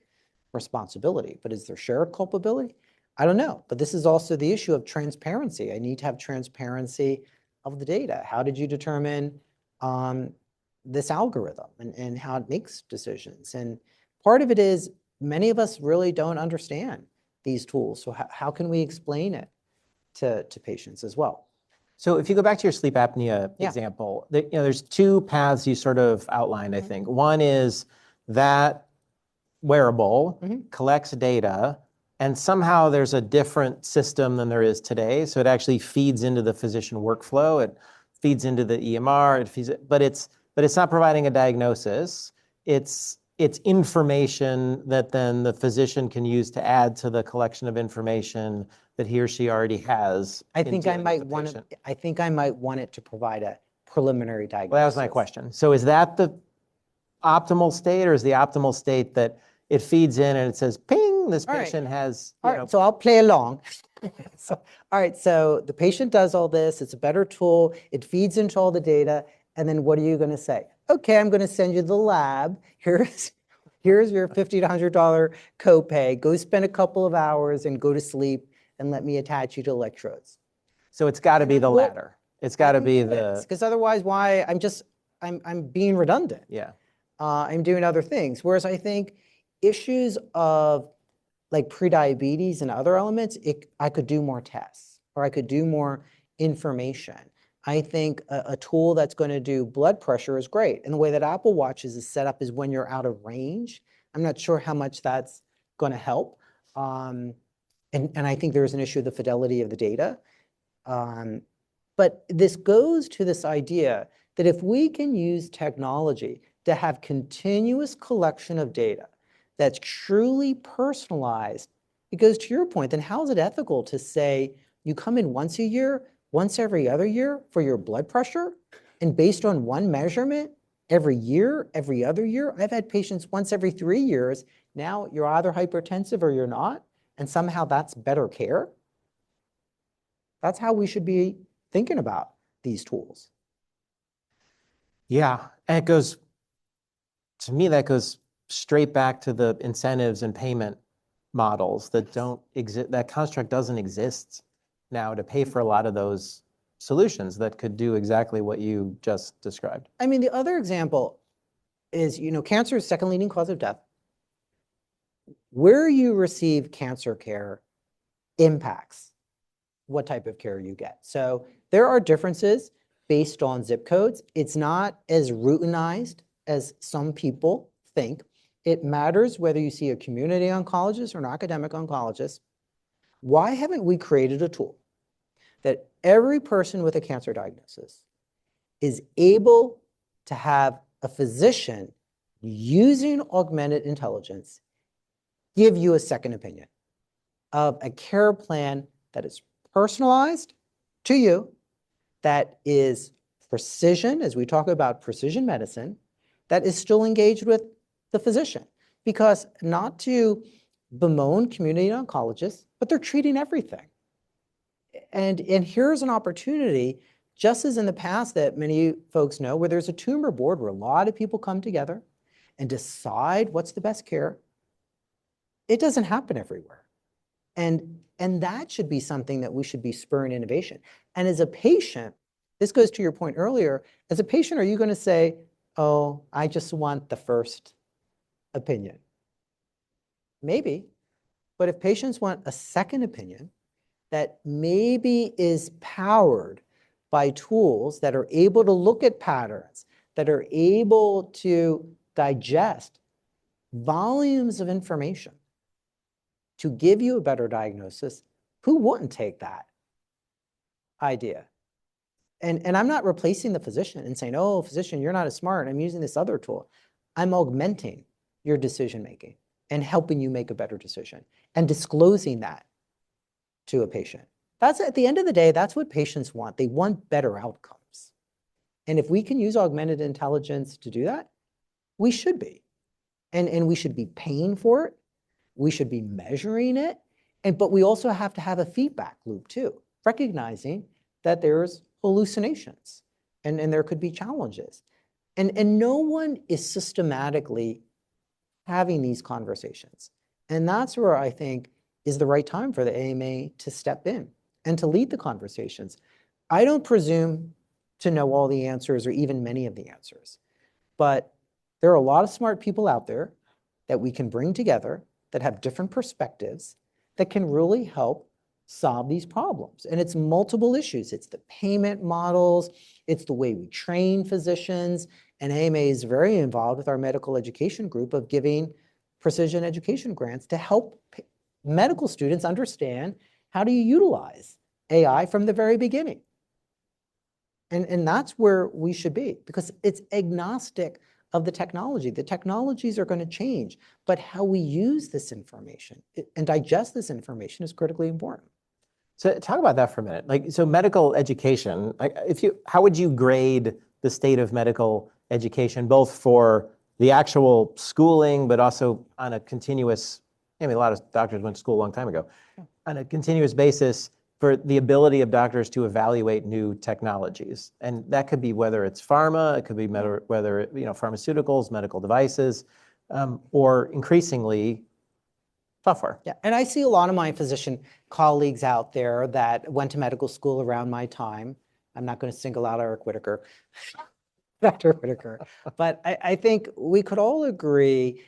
responsibility. But is there shared culpability? I don't know. But this is also the issue of transparency. I need to have transparency of the data. How did you determine this algorithm and how it makes decisions? And part of it is many of us really don't understand these tools. So how can we explain it to patients as well? So if you go back to your sleep apnea example, there's two paths you sort of outlined, I think. One is that wearable collects data, and somehow there's a different system than there is today. So it actually feeds into the physician workflow. It feeds into the EMR. But it's not providing a diagnosis. It's information that then the physician can use to add to the collection of information that he or she already has. I think I might want it to provide a preliminary diagnosis. Well, that was my question. So is that the optimal state, or is the optimal state that it feeds in and it says, ping, this patient has, All right, so I'll play along. All right, so the patient does all this. It's a better tool. It feeds into all the data. And then what are you going to say? Okay, I'm going to send you to the lab. Here's your $50 to $100 copay. Go spend a couple of hours and go to sleep and let me attach you to electrodes. So it's got to be the latter. It's got to be because otherwise, why? I'm being redundant. Yeah. I'm doing other things. Whereas I think issues of like prediabetes and other elements, I could do more tests or I could do more information. I think a tool that's going to do blood pressure is great. And the way that Apple Watch is set up is when you're out of range. I'm not sure how much that's going to help. And I think there's an issue of the fidelity of the data. But this goes to this idea that if we can use technology to have continuous collection of data that's truly personalized, because to your point, then how is it ethical to say you come in once a year, once every other year for your blood pressure, and based on one measurement, every year, every other year? I've had patients once every 3 years. Now you're either hypertensive or you're not, and somehow that's better care. That's how we should be thinking about these tools. Yeah, and to me, that goes straight back to the incentives and payment models that don't exist. That construct doesn't exist now to pay for a lot of those solutions that could do exactly what you just described. I mean, the other example is, cancer is second leading cause of death. Where you receive cancer care impacts what type of care you get. So there are differences based on zip codes. It's not as routinized as some people think. It matters whether you see a community oncologist or an academic oncologist. Why haven't we created a tool that every person with a cancer diagnosis is able to have a physician using augmented intelligence give you a second opinion of a care plan that is personalized to you, that is precision, as we talk about precision medicine, that is still engaged with the physician? Because not to bemoan community oncologists, but they're treating everything. And here's an opportunity, just as in the past that many folks know, where there's a tumor board where a lot of people come together and decide what's the best care. It doesn't happen everywhere. And that should be something that we should be spurring innovation. And as a patient, this goes to your point earlier, as a patient, are you going to say, oh, I just want the first opinion? Maybe. But if patients want a second opinion that maybe is powered by tools that are able to look at patterns, that are able to digest volumes of information to give you a better diagnosis, who wouldn't take that idea? And I'm not replacing the physician and saying, oh, physician, you're not as smart, I'm using this other tool. I'm augmenting your decision-making and helping you make a better decision and disclosing that to a patient. That's, at the end of the day, that's what patients want. They want better outcomes. And if we can use augmented intelligence to do that, we should be. And we should be paying for it. We should be measuring it. But we also have to have a feedback loop too, recognizing that there's hallucinations and there could be challenges. And no one is systematically having these conversations. And that's where I think is the right time for the AMA to step in and to lead the conversations. I don't presume to know all the answers or even many of the answers, but there are a lot of smart people out there that we can bring together that have different perspectives that can really help solve these problems. And it's multiple issues. It's the payment models, it's the way we train physicians, and AMA is very involved with our medical education group of giving precision education grants to help medical students understand how do you utilize AI from the very beginning. And that's where we should be, because it's agnostic of the technology. The technologies are going to change, but how we use this information and digest this information is critically important. So talk about that for a minute. Like, so medical education, how would you grade the state of medical education, both for the actual schooling, but also on a continuous, I mean, a lot of doctors went to school a long time ago, on a continuous basis for the ability of doctors to evaluate new technologies. And that could be whether it's pharma, it could be whether, pharmaceuticals, medical devices, or increasingly software. Yeah, and I see a lot of my physician colleagues out there that went to medical school around my time. I'm not going to single out Eric Whitaker, Dr. Whitaker, but I think we could all agree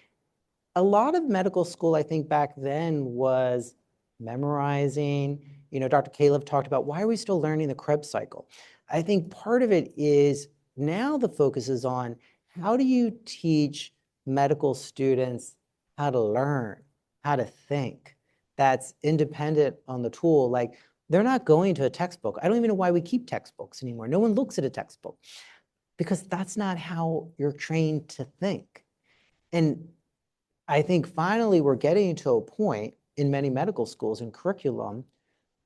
a lot of medical school, I think back then, was memorizing. Dr. Caleb talked about, why are we still learning the Krebs cycle? I think part of it is now the focus is on how do you teach medical students how to learn, how to think, that's independent on the tool. Like, they're not going to a textbook. I don't even know why we keep textbooks anymore. No one looks at a textbook because that's not how you're trained to think. And I think finally we're getting to a point in many medical schools and curriculum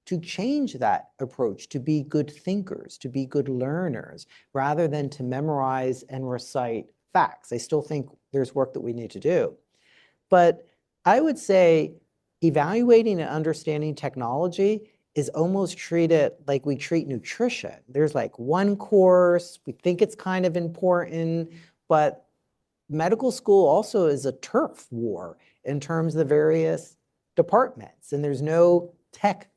to change that approach, to be good thinkers, to be good learners, rather than to memorize and recite facts. I still think there's work that we need to do. But I would say evaluating and understanding technology is almost treated like we treat nutrition. There's like one course, we think it's kind of important, but medical school also is a turf war in terms of the various departments, and there's no tech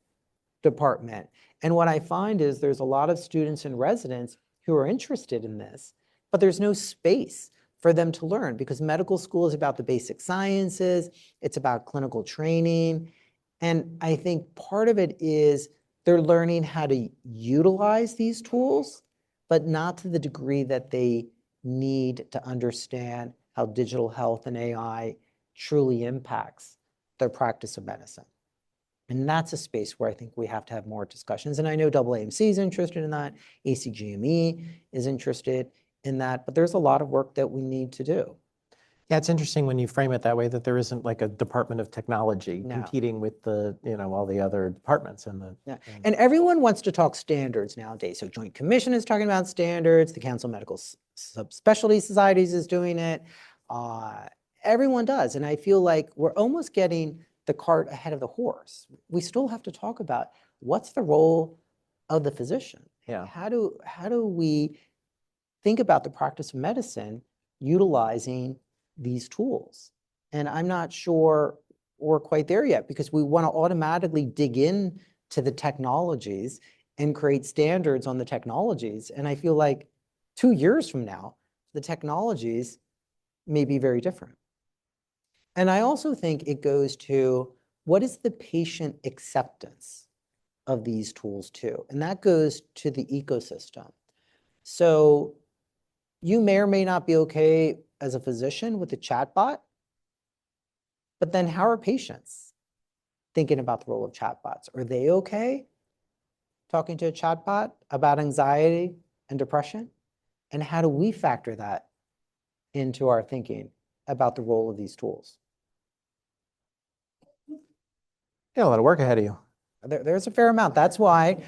department. And what I find is there's a lot of students and residents who are interested in this, but there's no space for them to learn, because medical school is about the basic sciences, it's about clinical training. And I think part of it is they're learning how to utilize these tools, but not to the degree that they need to understand how digital health and AI truly impacts their practice of medicine. And that's a space where I think we have to have more discussions. And I know AAMC is interested in that, ACGME is interested in that, but there's a lot of work that we need to do. Yeah, it's interesting when you frame it that way, that there isn't like a department of technology competing with the, all the other departments. And everyone wants to talk standards nowadays. So Joint Commission is talking about standards, the Council of Medical Subspecialty Societies is doing it. Everyone does. And I feel like we're almost getting the cart ahead of the horse. We still have to talk about what's the role of the physician. Yeah. How do we think about the practice of medicine utilizing these tools? And I'm not sure we're quite there yet, because we want to automatically dig in to the technologies and create standards on the technologies. And I feel like 2 years from now, the technologies may be very different. And I also think it goes to, what is the patient acceptance of these tools too? And that goes to the ecosystem. So you may or may not be okay as a physician with a chatbot, but then how are patients thinking about the role of chatbots? Are they okay talking to a chatbot about anxiety and depression? And how do we factor that into our thinking about the role of these tools? Yeah, a lot of work ahead of you. There's a fair amount. That's why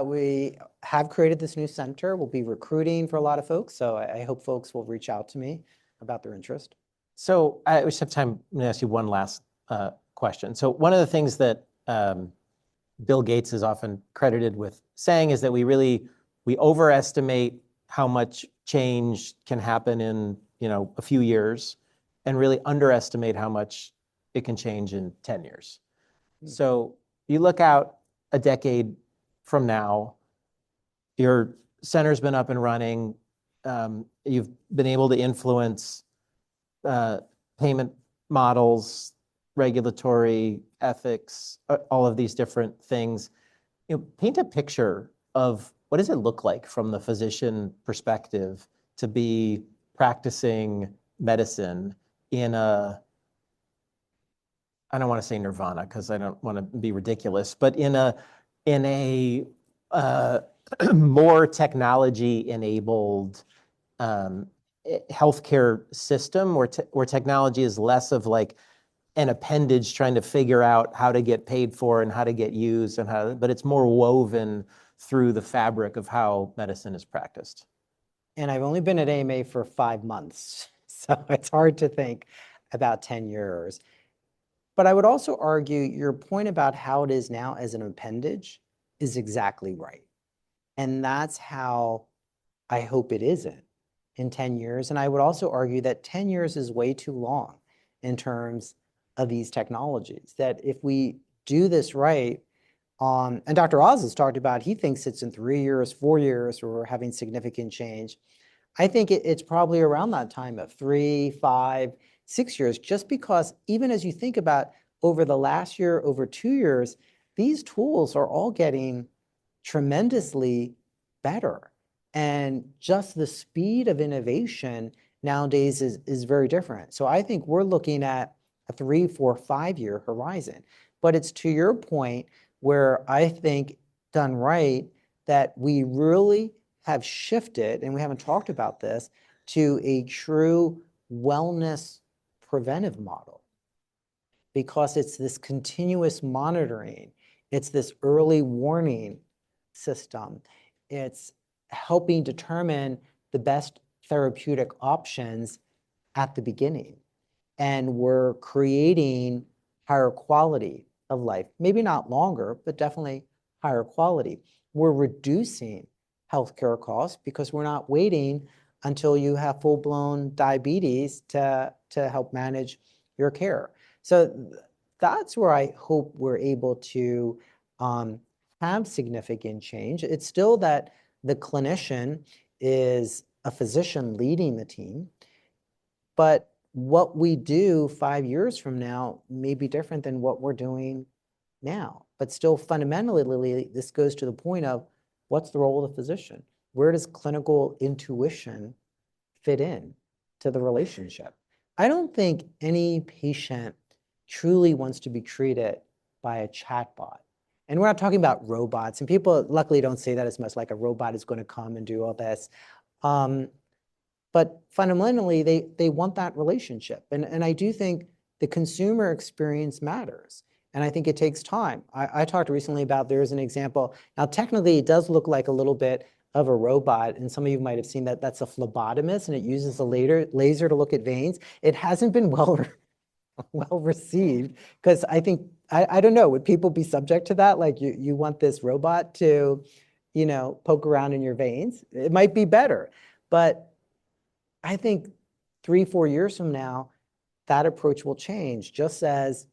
we have created this new center. We'll be recruiting for a lot of folks. So I hope folks will reach out to me about their interest. So I just have time. I'm going to ask you one last question. So one of the things that Bill Gates is often credited with saying is that we overestimate how much change can happen in a few years, and really underestimate how much it can change in 10 years. So you look out a decade from now, your center's been up and running, you've been able to influence payment models, regulatory ethics, all of these different things. Paint a picture of what does it look like from the physician perspective to be practicing medicine in a, I don't want to say nirvana because I don't want to be ridiculous, but in a more technology-enabled healthcare system where technology is less of like an appendage trying to figure out how to get paid for and how to get used but it's more woven through the fabric of how medicine is practiced. And I've only been at AMA for 5 months, so it's hard to think about 10 years. But I would also argue your point about how it is now as an appendage is exactly right. And that's how I hope it isn't in 10 years. And I would also argue that 10 years is way too long in terms of these technologies, that if we do this right, and Dr. Oz has talked about, he thinks it's in 3 years, 4 years, where we're having significant change. I think it's probably around that time of 3, 5, 6 years, just because even as you think about over the last year, over 2 years, these tools are all getting tremendously better. And just the speed of innovation nowadays is very different. So I think we're looking at a 3, 4, 5-year horizon. But it's to your point where I think done right, that we really have shifted, and we haven't talked about this, to a true wellness preventive model. Because it's this continuous monitoring, it's this early warning system, it's helping determine the best therapeutic options at the beginning. And we're creating higher quality of life. Maybe not longer, but definitely higher quality. We're reducing healthcare costs because we're not waiting until you have full-blown diabetes to help manage your care. So that's where I hope we're able to have significant change. It's still that the clinician is a physician leading the team, but what we do 5 years from now may be different than what we're doing now. But still fundamentally, this goes to the point of what's the role of the physician? Where does clinical intuition fit in to the relationship? I don't think any patient truly wants to be treated by a chatbot. And we're not talking about robots, and people luckily don't say that as much, like a robot is going to come and do all this. But fundamentally, they want that relationship. And I do think the consumer experience matters. And I think it takes time. I talked recently about, there's an example. Now, technically, it does look like a little bit of a robot. And some of you might have seen that that's a phlebotomist, and it uses a laser to look at veins. It hasn't been well well received, because I think, I don't know, would people be subject to that? Like you want this robot to, poke around in your veins? It might be better, but I think 3-4 years from now, that approach will change, just as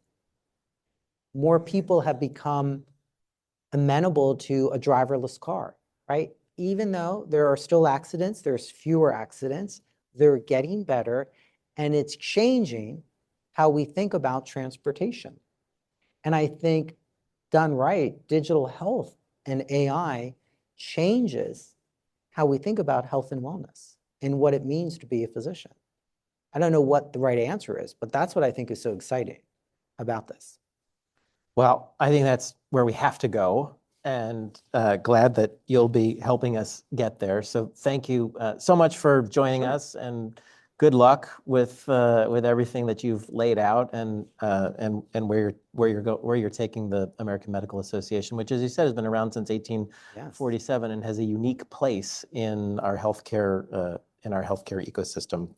more people have become amenable to a driverless car, right? Even though there are still accidents, there's fewer accidents, they're getting better, and it's changing how we think about transportation. And I think done right, digital health and AI changes how we think about health and wellness and what it means to be a physician. I don't know what the right answer is, but that's what I think is so exciting about this. Well, I think that's where we have to go, and glad that you'll be helping us get there. So thank you so much for joining us, and good luck with everything that you've laid out, and where you're taking the American Medical Association, which, as you said, has been around since 1847 and has a unique place in our healthcare ecosystem.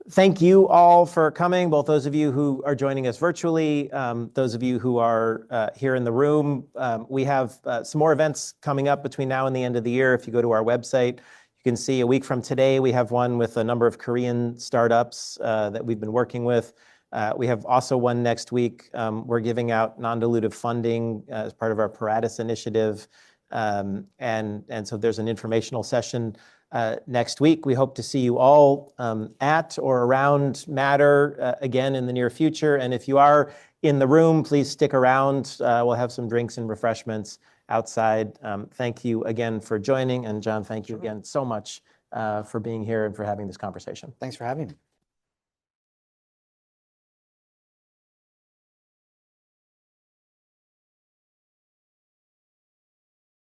Thank you all for coming, both those of you who are joining us virtually, those of you who are here in the room. We have some more events coming up between now and the end of the year. If you go to our website, you can see a week from today, we have one with a number of Korean startups that we've been working with. We have also one next week. We're giving out non-dilutive funding as part of our Paratus initiative. And so there's an informational session next week. We hope to see you all at or around Matter again in the near future. And if you are in the room, please stick around. We'll have some drinks and refreshments outside. Thank you again for joining. And John, thank you again so much for being here and for having this conversation. Thanks for having me.